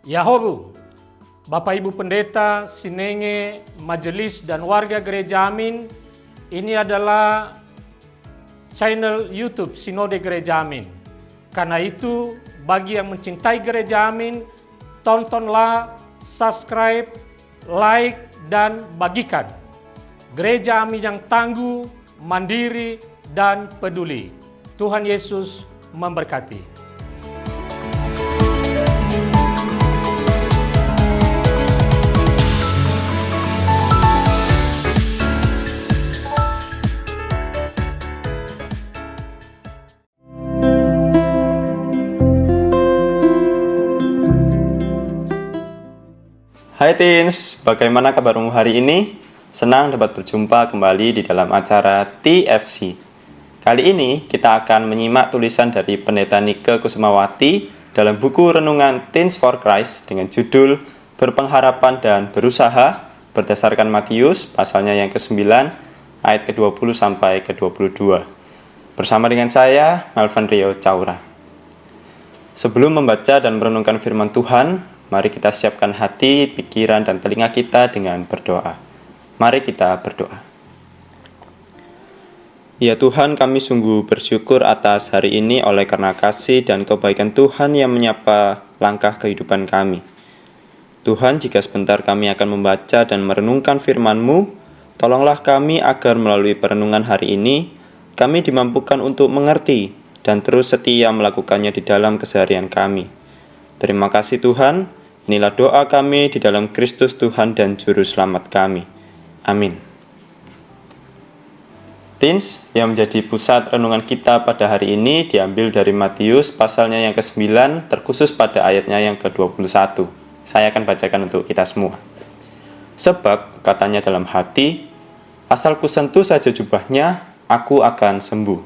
Yahobu, Bapak Ibu Pendeta, Sinenge, Majelis dan warga Gereja Amin, ini adalah channel YouTube Sinode Gereja Amin. Karena itu, bagi yang mencintai Gereja Amin, tontonlah, subscribe, like, dan bagikan. Gereja Amin yang tangguh, mandiri, dan peduli. Tuhan Yesus memberkati. Hai Teens, bagaimana kabarmu hari ini? Senang dapat berjumpa kembali di dalam acara TFC. Kali ini kita akan menyimak tulisan dari Pendeta Nike Kusumawati dalam buku renungan Teens for Christ dengan judul Berpengharapan dan Berusaha berdasarkan Matius pasalnya yang ke-9 ayat ke-20 sampai ke-22. Bersama dengan saya, Melvin Rio Caura. Sebelum membaca dan merenungkan firman Tuhan, mari kita siapkan hati, pikiran, dan telinga kita dengan berdoa. Mari kita berdoa. Ya Tuhan, kami sungguh bersyukur atas hari ini oleh karena kasih dan kebaikan Tuhan yang menyapa langkah kehidupan kami. Tuhan, jika sebentar kami akan membaca dan merenungkan firman-Mu, tolonglah kami agar melalui perenungan hari ini, kami dimampukan untuk mengerti dan terus setia melakukannya di dalam keseharian kami. Terima kasih Tuhan, inilah doa kami di dalam Kristus Tuhan dan Juru Selamat kami. Amin. Teens, yang menjadi pusat renungan kita pada hari ini diambil dari Matius pasalnya yang ke-9 terkhusus pada ayatnya yang ke-21. Saya akan bacakan untuk kita semua. Sebab katanya dalam hati, asal kusentuh saja jubahnya, aku akan sembuh.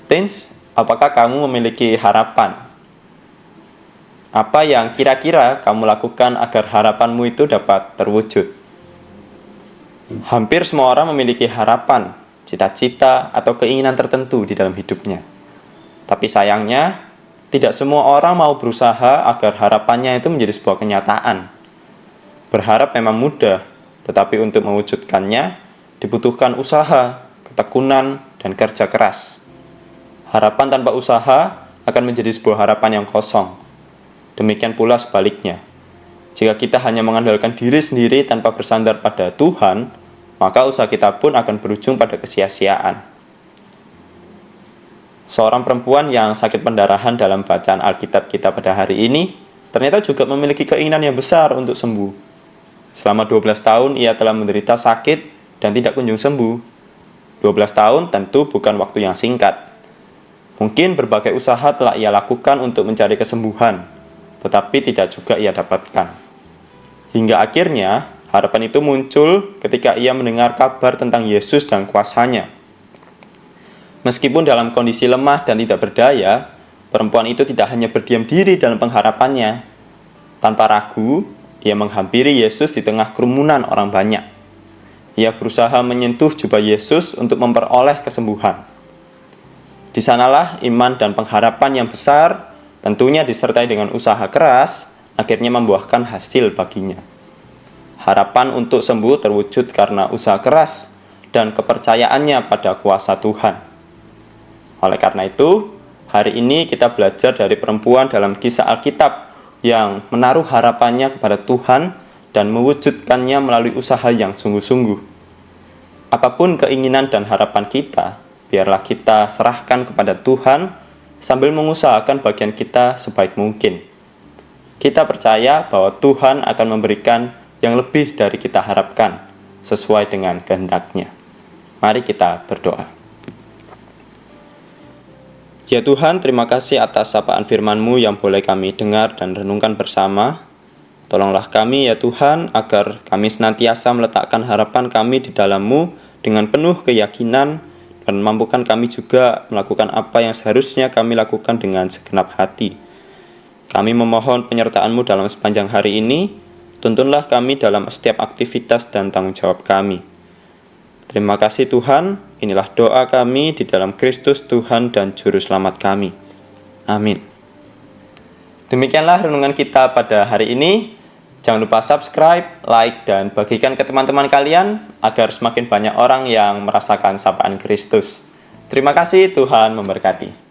Teens, apakah kamu memiliki harapan? Apa yang kira-kira kamu lakukan agar harapanmu itu dapat terwujud? Hampir semua orang memiliki harapan, cita-cita, atau keinginan tertentu di dalam hidupnya. Tapi sayangnya, tidak semua orang mau berusaha agar harapannya itu menjadi sebuah kenyataan. Berharap memang mudah, tetapi untuk mewujudkannya dibutuhkan usaha, ketekunan, dan kerja keras. Harapan tanpa usaha akan menjadi sebuah harapan yang kosong. Demikian pula sebaliknya. Jika kita hanya mengandalkan diri sendiri tanpa bersandar pada Tuhan, maka usaha kita pun akan berujung pada kesia-siaan. Seorang perempuan yang sakit pendarahan dalam bacaan Alkitab kita pada hari ini, ternyata juga memiliki keinginan yang besar untuk sembuh. Selama 12 tahun ia telah menderita sakit dan tidak kunjung sembuh. 12 tahun tentu bukan waktu yang singkat. Mungkin berbagai usaha telah ia lakukan untuk mencari kesembuhan, tetapi tidak juga ia dapatkan. Hingga akhirnya, harapan itu muncul ketika ia mendengar kabar tentang Yesus dan kuasa-Nya. Meskipun dalam kondisi lemah dan tidak berdaya, perempuan itu tidak hanya berdiam diri dalam pengharapannya. Tanpa ragu, ia menghampiri Yesus di tengah kerumunan orang banyak. Ia berusaha menyentuh jubah Yesus untuk memperoleh kesembuhan. Di sanalah iman dan pengharapan yang besar, tentunya disertai dengan usaha keras, akhirnya membuahkan hasil baginya. Harapan untuk sembuh terwujud karena usaha keras dan kepercayaannya pada kuasa Tuhan. Oleh karena itu, hari ini kita belajar dari perempuan dalam kisah Alkitab yang menaruh harapannya kepada Tuhan dan mewujudkannya melalui usaha yang sungguh-sungguh. Apapun keinginan dan harapan kita, biarlah kita serahkan kepada Tuhan sambil mengusahakan bagian kita sebaik mungkin. Kita percaya bahwa Tuhan akan memberikan yang lebih dari kita harapkan, sesuai dengan kehendak-Nya. Mari kita berdoa. Ya Tuhan, terima kasih atas sapaan firman-Mu yang boleh kami dengar dan renungkan bersama. Tolonglah kami ya Tuhan, agar kami senantiasa meletakkan harapan kami di dalam-Mu dengan penuh keyakinan, dan mampukan kami juga melakukan apa yang seharusnya kami lakukan dengan segenap hati. Kami memohon penyertaan-Mu dalam sepanjang hari ini. Tuntunlah kami dalam setiap aktivitas dan tanggung jawab kami. Terima kasih Tuhan, inilah doa kami di dalam Kristus Tuhan dan Juru Selamat kami. Amin. Demikianlah renungan kita pada hari ini. Jangan lupa subscribe, like, dan bagikan ke teman-teman kalian agar semakin banyak orang yang merasakan sapaan Kristus. Terima kasih, Tuhan memberkati.